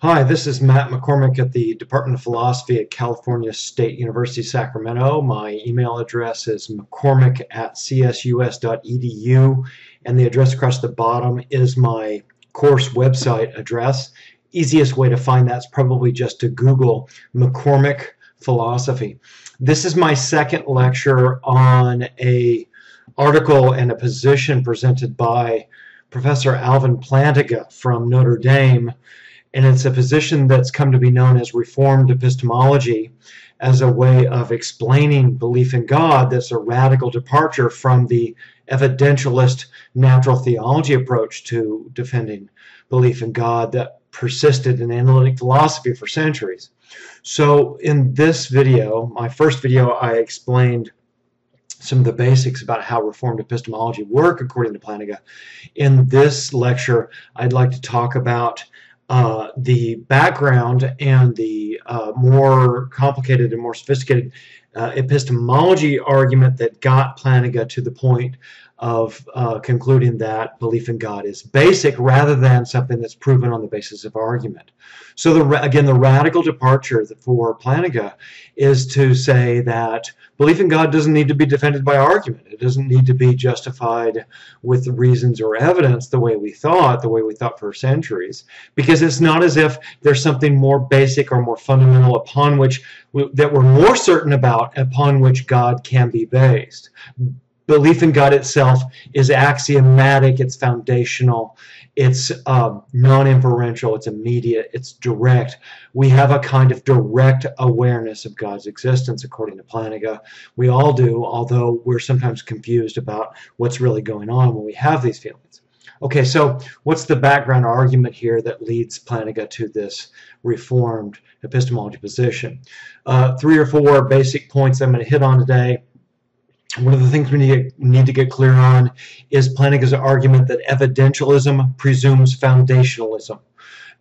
Hi, this is Matt McCormick at the Department of Philosophy at California State University, Sacramento. My email address is mccormick@csus.edu, and the address across the bottom is my course website address. Easiest way to find that is probably just to Google McCormick Philosophy. This is my second lecture on an article and a position presented by Professor Alvin Plantinga from Notre Dame. And it's a position that's come to be known as Reformed epistemology as a way of explaining belief in God that's a radical departure from the evidentialist natural theology approach to defending belief in God that persisted in analytic philosophy for centuries. So in this video, my first video, I explained some of the basics about how Reformed epistemology work according to Plantinga. In this lecture, I'd like to talk about the background and the more complicated and more sophisticated epistemology argument that got Plantinga to the point of concluding that belief in God is basic rather than something that's proven on the basis of argument. So again, the radical departure for Plantinga is to say that belief in God doesn't need to be defended by argument. It doesn't need to be justified with reasons or evidence the way we thought for centuries, because it's not as if there's something more basic or more fundamental upon which that we're more certain about upon which God can be based. Belief in God itself is axiomatic, it's foundational, it's non-inferential, it's immediate, it's direct. We have a kind of direct awareness of God's existence according to Plantinga. We all do, although we're sometimes confused about what's really going on when we have these feelings. Okay, so what's the background argument here that leads Plantinga to this Reformed epistemology position? 3 or 4 basic points I'm going to hit on today. One of the things we need to get clear on is Plantinga's argument that evidentialism presumes foundationalism.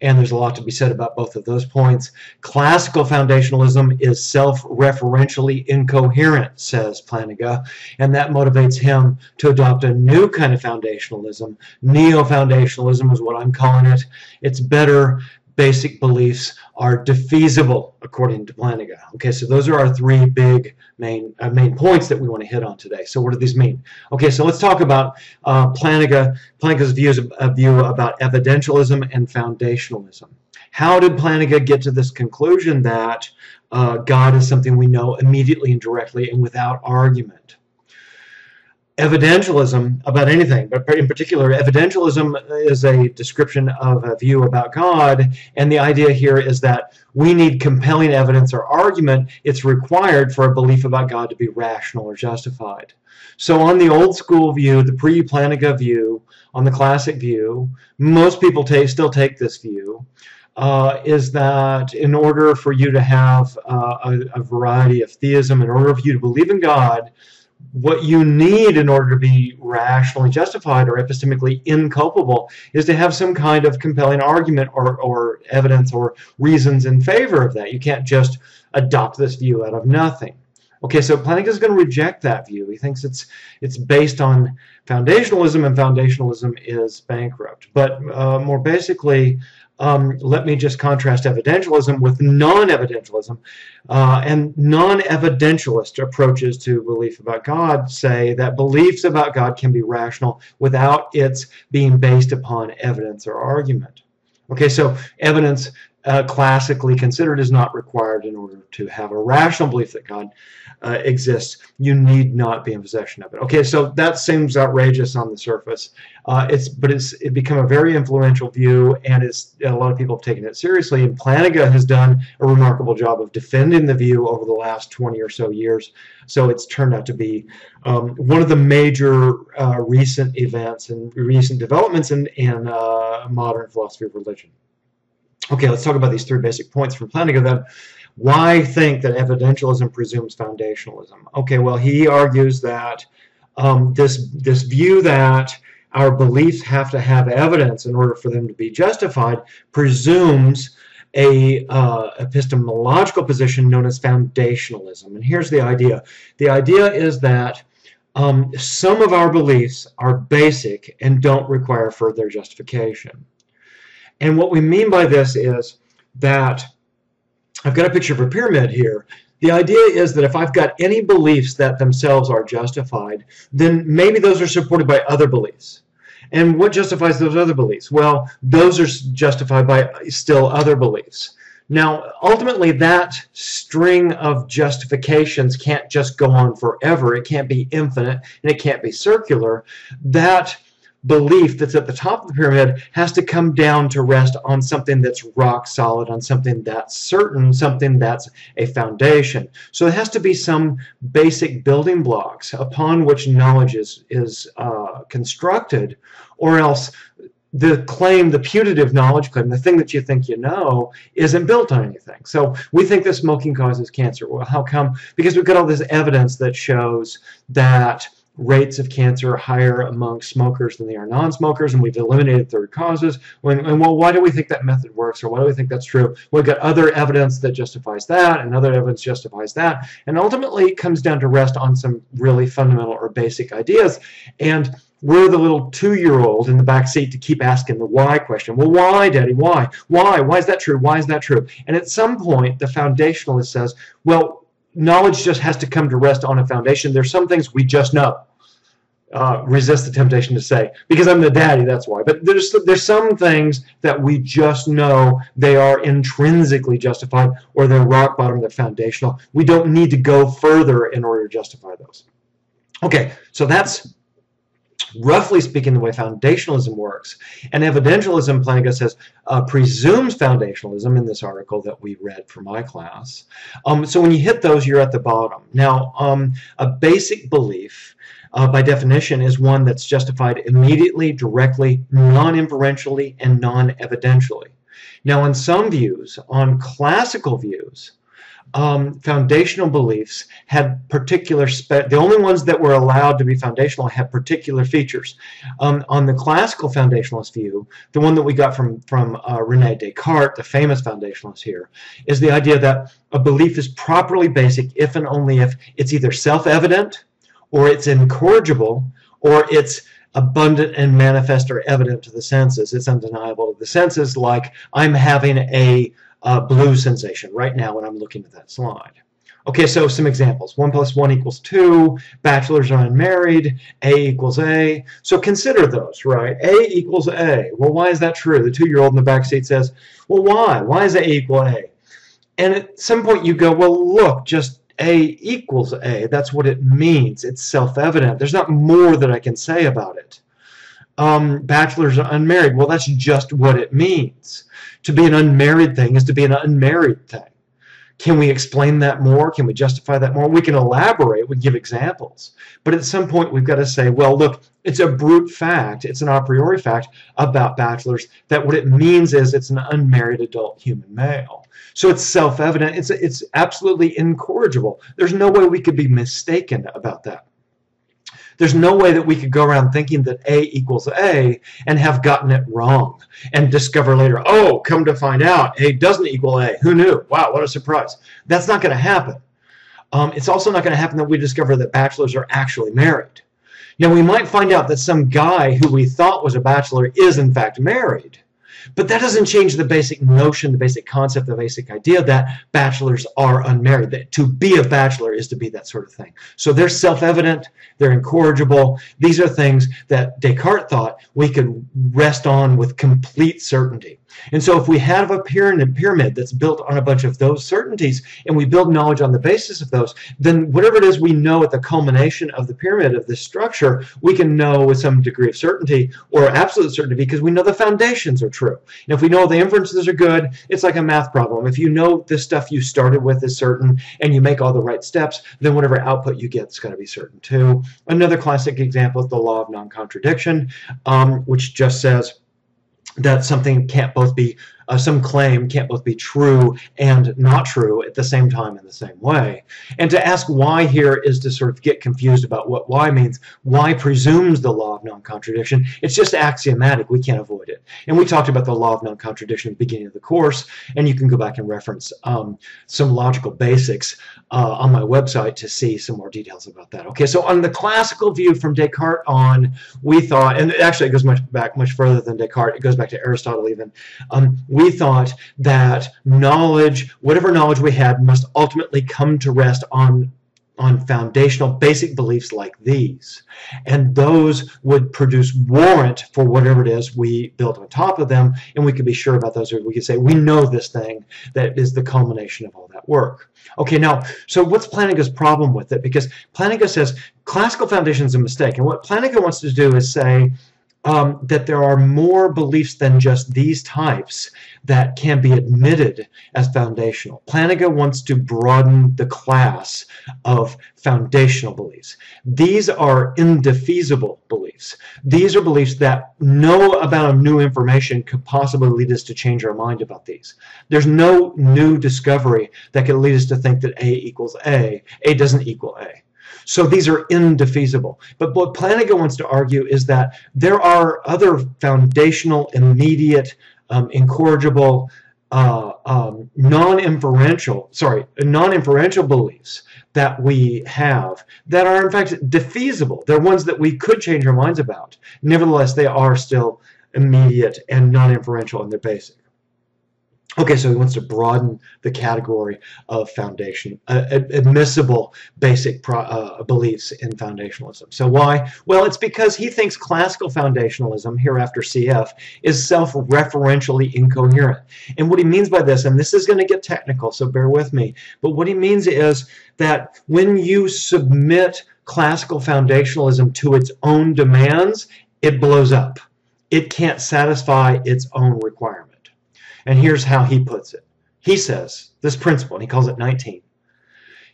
And there's a lot to be said about both of those points. Classical foundationalism is self-referentially incoherent, says Plantinga, and that motivates him to adopt a new kind of foundationalism. Neo-Foundationalism is what I'm calling it. It's better. Basic beliefs are defeasible according to Plantinga. Okay, so those are our 3 big main points that we want to hit on today. So what do these mean? Okay, so let's talk about Plantinga's view about evidentialism and foundationalism. How did Plantinga get to this conclusion that God is something we know immediately and directly and without argument? Evidentialism about anything, but in particular evidentialism is a description of a view about God, and the idea here is that we need compelling evidence or argument. It's required for a belief about God to be rational or justified. So on the old school view, the pre-Plantinga view, on the classic view, most people still take this view, is that in order for you to have a variety of theism, in order for you to believe in God, what you need in order to be rationally justified or epistemically inculpable is to have some kind of compelling argument or evidence or reasons in favor of that. You can't just adopt this view out of nothing. Okay, so Plantinga is going to reject that view. He thinks it's based on foundationalism, and foundationalism is bankrupt. But more basically, let me just contrast evidentialism with non-evidentialism. And non-evidentialist approaches to belief about God say that beliefs about God can be rational without its being based upon evidence or argument. Okay, so evidence classically considered is not required in order to have a rational belief that God exists. You need not be in possession of it. Okay, so that seems outrageous on the surface. It's become a very influential view, and a lot of people have taken it seriously. And Plantinga has done a remarkable job of defending the view over the last 20 or so years. So it's turned out to be one of the major recent events and recent developments in modern philosophy of religion. Okay, let's talk about these 3 basic points from Plantinga then. Why think that evidentialism presumes foundationalism? Okay, well, he argues that this view that our beliefs have to have evidence in order for them to be justified presumes a epistemological position known as foundationalism. And here's the idea. The idea is that some of our beliefs are basic and don't require further justification. And what we mean by this is that I've got a picture of a pyramid here. The idea is that if I've got any beliefs that themselves are justified, then maybe those are supported by other beliefs. And what justifies those other beliefs? Well, those are justified by still other beliefs. Now, ultimately, that string of justifications can't just go on forever. It can't be infinite, and it can't be circular. That belief that's at the top of the pyramid has to come down to rest on something that's rock solid, on something that's certain, something that's a foundation. So there has to be some basic building blocks upon which knowledge is constructed, or else the claim, the putative knowledge claim, the thing that you think you know, isn't built on anything. So we think that smoking causes cancer. Well, how come? Because we've got all this evidence that shows that rates of cancer are higher among smokers than they are non-smokers, and we've eliminated third causes. Well, why do we think that method works, or why do we think that's true? We've got other evidence that justifies that, and other evidence justifies that, and ultimately it comes down to rest on some really fundamental or basic ideas. And we're the little 2-year-old in the back seat to keep asking the why question. Well, why, Daddy? Why? Why? Why is that true? Why is that true? And at some point, the foundationalist says, well, knowledge just has to come to rest on a foundation. There's some things we just know. Resist the temptation to say, because I'm the daddy, that's why. But there's some things that we just know they are intrinsically justified, or they're rock bottom, they're foundational. We don't need to go further in order to justify those. Okay, so that's roughly speaking the way foundationalism works. And evidentialism, Plantinga says, presumes foundationalism in this article that we read for my class. So when you hit those, you're at the bottom. Now, a basic belief, by definition, is one that's justified immediately, directly, non-inferentially, and non-evidentially. Now, in some views, on classical views, foundational beliefs had particular, the only ones that were allowed to be foundational had particular features. On the classical foundationalist view, the one that we got from René Descartes, the famous foundationalist here, is the idea that a belief is properly basic if and only if it's either self-evident, or it's incorrigible, or it's abundant and manifest or evident to the senses. It's undeniable to the senses, like I'm having a blue sensation right now when I'm looking at that slide. Okay, so some examples. 1 + 1 = 2, bachelors are unmarried, A = A. So consider those, right? A = A. Well, why is that true? The 2-year-old in the back seat says, well, why? Why is A = A? And at some point you go, well, look, just A = A. That's what it means. It's self-evident. There's not more that I can say about it. Bachelors are unmarried. Well, that's just what it means. To be an unmarried thing is to be an unmarried thing. Can we explain that more? Can we justify that more? We can elaborate. We give examples. But at some point, we've got to say, well, look, it's a brute fact. It's an a priori fact about bachelors that what it means is it's an unmarried adult human male. So it's self-evident. It's absolutely incorrigible. There's no way we could be mistaken about that. There's no way that we could go around thinking that A = A and have gotten it wrong and discover later, oh, come to find out, A doesn't equal A. Who knew? Wow, what a surprise. That's not going to happen. It's also not going to happen that we discover that bachelors are actually married. Now, we might find out that some guy who we thought was a bachelor is, in fact, married. But that doesn't change the basic notion, the basic concept, the basic idea that bachelors are unmarried. That to be a bachelor is to be that sort of thing. So they're self-evident, they're incorrigible. These are things that Descartes thought we could rest on with complete certainty. And so if we have a pyramid that's built on a bunch of those certainties, and we build knowledge on the basis of those, then whatever it is we know at the culmination of the pyramid, of this structure, we can know with some degree of certainty, or absolute certainty, because we know the foundations are true. And if we know the inferences are good, it's like a math problem. If you know the stuff you started with is certain, and you make all the right steps, then whatever output you get is going to be certain too. Another classic example is the law of non-contradiction, which just says that something can't both be, some claim can't both be true and not true at the same time in the same way. And to ask why here is to sort of get confused about what why means. Why presumes the law of non-contradiction. It's just axiomatic. We can't avoid it. And we talked about the law of non-contradiction at the beginning of the course, and you can go back and reference some logical basics on my website to see some more details about that. Okay, so on the classical view from Descartes on, we thought, and actually it goes much further than Descartes, it goes back to Aristotle even, we thought that knowledge, whatever knowledge we had, must ultimately come to rest on foundational basic beliefs like these, and those would produce warrant for whatever it is we built on top of them, and we could be sure about those. We could say we know this thing that is the culmination of all that work. Okay, now, so what's Plantinga's problem with it? Because Plantinga says classical foundation is a mistake, and what Plantinga wants to do is say that there are more beliefs than just these types that can be admitted as foundational. Plantinga wants to broaden the class of foundational beliefs. These are indefeasible beliefs. These are beliefs that no amount of new information could possibly lead us to change our mind about these. There's no new discovery that could lead us to think that A equals A doesn't equal A. So these are indefeasible. But what Plantinga wants to argue is that there are other foundational, immediate, incorrigible, non-inferential beliefs that we have that are in fact defeasible. They're ones that we could change our minds about. Nevertheless, they are still immediate and non-inferential in their basic. Okay, so he wants to broaden the category of foundation, admissible basic beliefs in foundationalism. So why? Well, it's because he thinks classical foundationalism, hereafter CF, is self-referentially incoherent. And what he means by this, and this is going to get technical, so bear with me, but what he means is that when you submit classical foundationalism to its own demands, it blows up. It can't satisfy its own requirement. And here's how he puts it. He says this principle, and he calls it 19.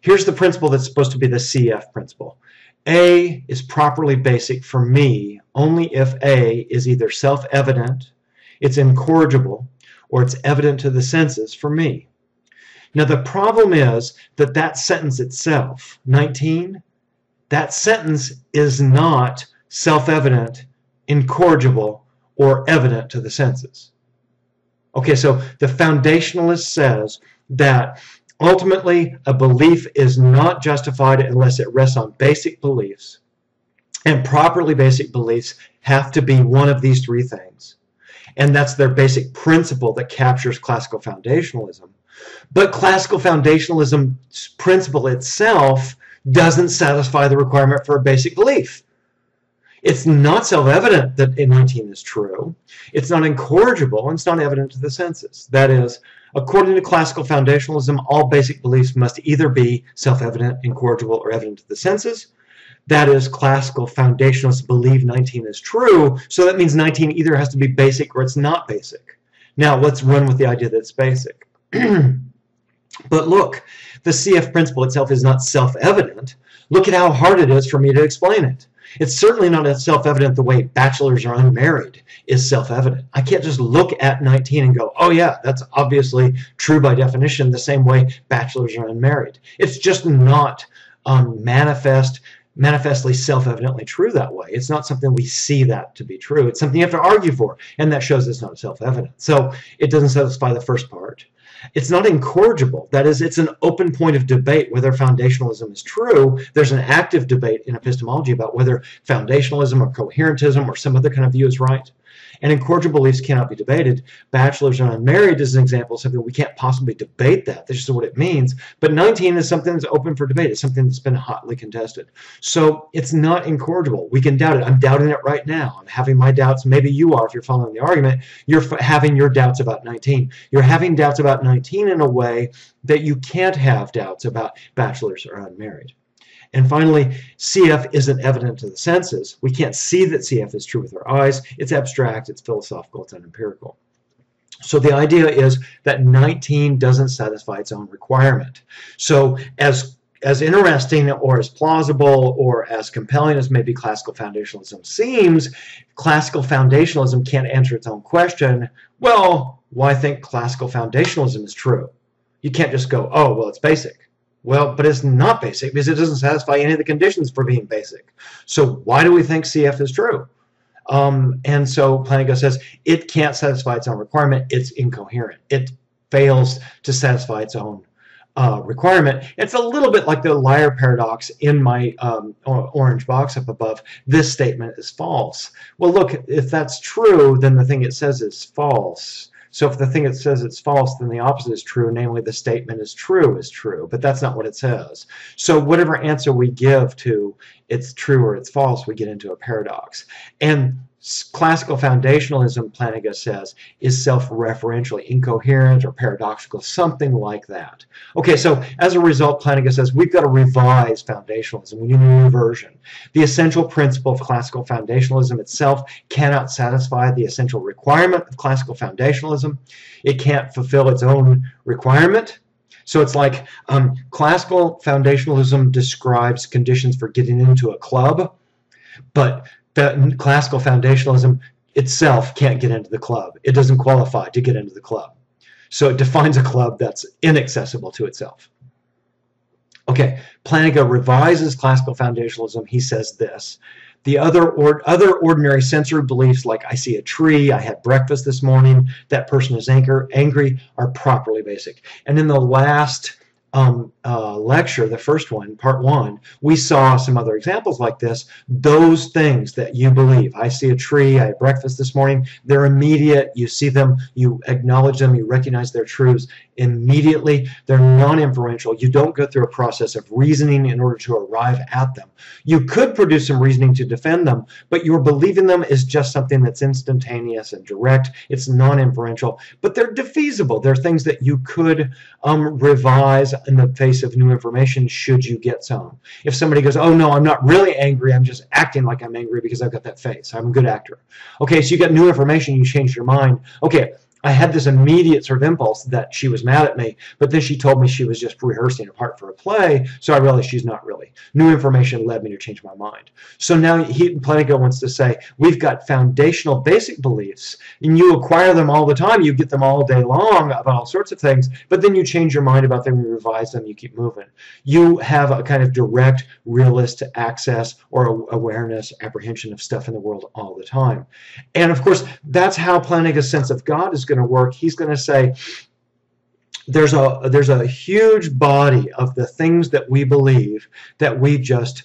Here's the principle that's supposed to be the CF principle. A is properly basic for me only if A is either self-evident, it's incorrigible, or it's evident to the senses for me. Now the problem is that that sentence itself, 19, that sentence is not self-evident, incorrigible, or evident to the senses. Okay, so the foundationalist says that ultimately a belief is not justified unless it rests on basic beliefs, and properly basic beliefs have to be one of these three things. And that's their basic principle that captures classical foundationalism. But classical foundationalism's principle itself doesn't satisfy the requirement for a basic belief. It's not self-evident that 19 is true. It's not incorrigible, and it's not evident to the senses. That is, according to classical foundationalism, all basic beliefs must either be self-evident, incorrigible, or evident to the senses. That is, classical foundationalists believe 19 is true, so that means 19 either has to be basic or it's not basic. Now, let's run with the idea that it's basic. But look, the CF principle itself is not self-evident. Look at how hard it is for me to explain it. It's certainly not self-evident the way bachelors are unmarried is self-evident. I can't just look at 19 and go, oh yeah, that's obviously true by definition, the same way bachelors are unmarried. It's just not manifestly self-evidently true that way. It's not something we see that to be true. It's something you have to argue for, and that shows it's not self-evident. So it doesn't satisfy the first part. It's not incorrigible. That is, it's an open point of debate whether foundationalism is true. There's an active debate in epistemology about whether foundationalism or coherentism or some other kind of view is right. And incorrigible beliefs cannot be debated. Bachelors are unmarried is an example of something we can't possibly debate that. That's just what it means. But 19 is something that's open for debate. It's something that's been hotly contested. So it's not incorrigible. We can doubt it. I'm doubting it right now. I'm having my doubts. Maybe you are if you're following the argument. You're having your doubts about 19. You're having doubts about 19 in a way that you can't have doubts about bachelors are unmarried. And finally, CF isn't evident to the senses. We can't see that CF is true with our eyes. It's abstract, it's philosophical, it's unempirical. So the idea is that 19 doesn't satisfy its own requirement. So as interesting or as plausible or as compelling as maybe classical foundationalism seems, classical foundationalism can't answer its own question. Well, why think classical foundationalism is true? You can't just go, oh, well, it's basic. Well, but it's not basic because it doesn't satisfy any of the conditions for being basic. So why do we think CF is true? And so Plantinga says it can't satisfy its own requirement. It's incoherent. It fails to satisfy its own requirement. It's a little bit like the liar paradox in my orange box up above. This statement is false. Well, look, if that's true, then the thing it says is false. So if the thing that says it's false, then the opposite is true, namely the statement is true, but that's not what it says. So whatever answer we give to it's true or it's false, we get into a paradox. And classical foundationalism, Plantinga says, is self-referentially incoherent or paradoxical, something like that. Okay, so as a result, Plantinga says we've got to revise foundationalism. We need a new version. The essential principle of classical foundationalism itself cannot satisfy the essential requirement of classical foundationalism. It can't fulfill its own requirement. So it's like classical foundationalism describes conditions for getting into a club, but the classical foundationalism itself can't get into the club. It doesn't qualify to get into the club. So it defines a club that's inaccessible to itself. Okay, Plantinga revises classical foundationalism. He says this: the other ordinary sensory beliefs, like I see a tree, I had breakfast this morning, that person is angry, are properly basic. And in the last lecture, the first one, part 1, we saw some other examples like this. Those things that you believe, I see a tree, I had breakfast this morning, they're immediate, you see them, you acknowledge them, you recognize their truths immediately, they're non-inferential, you don't go through a process of reasoning in order to arrive at them. You could produce some reasoning to defend them, but your believing them is just something that's instantaneous and direct, it's non-inferential, but they're defeasible, they're things that you could revise in the face of new information should you get some. If somebody goes, oh no, I'm not really angry, I'm just acting like I'm angry because I've got that face, I'm a good actor. Okay, so you got new information, you changed your mind. Okay, I had this immediate sort of impulse that she was mad at me, but then she told me she was just rehearsing a part for a play, so I realized she's not really. New information led me to change my mind. So now Plantinga wants to say, we've got foundational basic beliefs, and you acquire them all the time, you get them all day long about all sorts of things, but then you change your mind about them, you revise them, you keep moving. You have a kind of direct, realist access or awareness, apprehension of stuff in the world all the time. And of course, that's how Plantinga's sense of God is going to work. He's going to say there's a huge body of the things that we believe that we just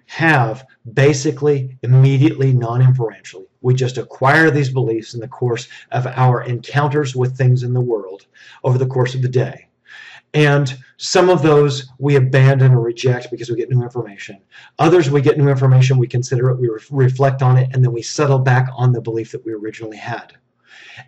have basically immediately non-inferentially. We just acquire these beliefs in the course of our encounters with things in the world over the course of the day. And some of those we abandon or reject because we get new information. Others, we get new information, we consider it, we reflect on it, and then we settle back on the belief that we originally had.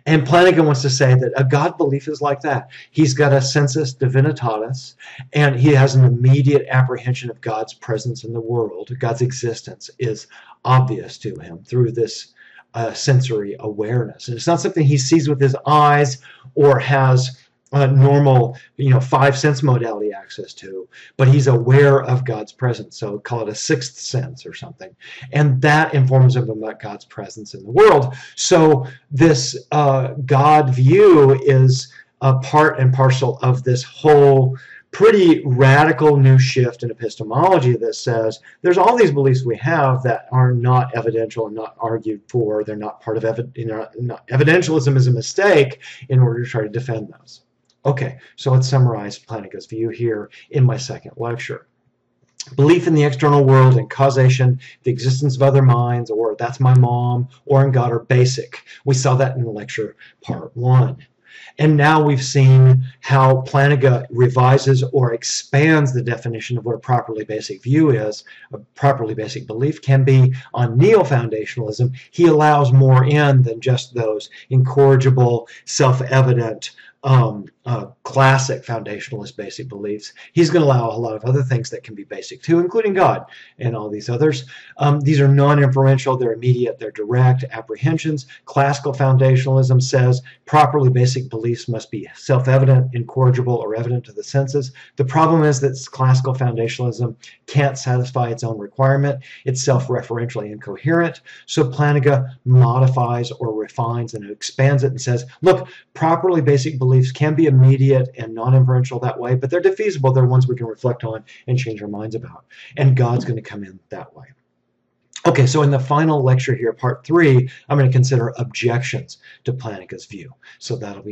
And Plantinga wants to say that a God belief is like that. He's got a sensus divinitatis, and he has an immediate apprehension of God's presence in the world. God's existence is obvious to him through this sensory awareness. And it's not something he sees with his eyes or has normal, five sense modality access to, but he's aware of God's presence. So call it a sixth sense or something, and that informs him about God's presence in the world. So this God view is a part and parcel of this whole pretty radical new shift in epistemology that says there's all these beliefs we have that are not evidential and not argued for. They're not part of evidentialism is a mistake in order to try to defend those. Okay, so let's summarize Plantinga's view here in my second lecture. Belief in the external world and causation, the existence of other minds, or that's my mom, or in God are basic. We saw that in lecture part 1. And now we've seen how Plantinga revises or expands the definition of what a properly basic view is. A properly basic belief can be on Neo-Foundationalism. He allows more in than just those incorrigible, self-evident, classic foundationalist basic beliefs. He's going to allow a lot of other things that can be basic too, including God and all these others. These are non-inferential, they're immediate, they're direct apprehensions. Classical foundationalism says properly basic beliefs must be self-evident, incorrigible, or evident to the senses. The problem is that classical foundationalism can't satisfy its own requirement. It's self-referentially incoherent. So Plantinga modifies or refines and expands it and says, look, properly basic beliefs can be immediate and non-inferential that way, but they're defeasible. They're ones we can reflect on and change our minds about. And God's going to come in that way. Okay, so in the final lecture here, part 3, I'm going to consider objections to Plantinga's view. So that'll be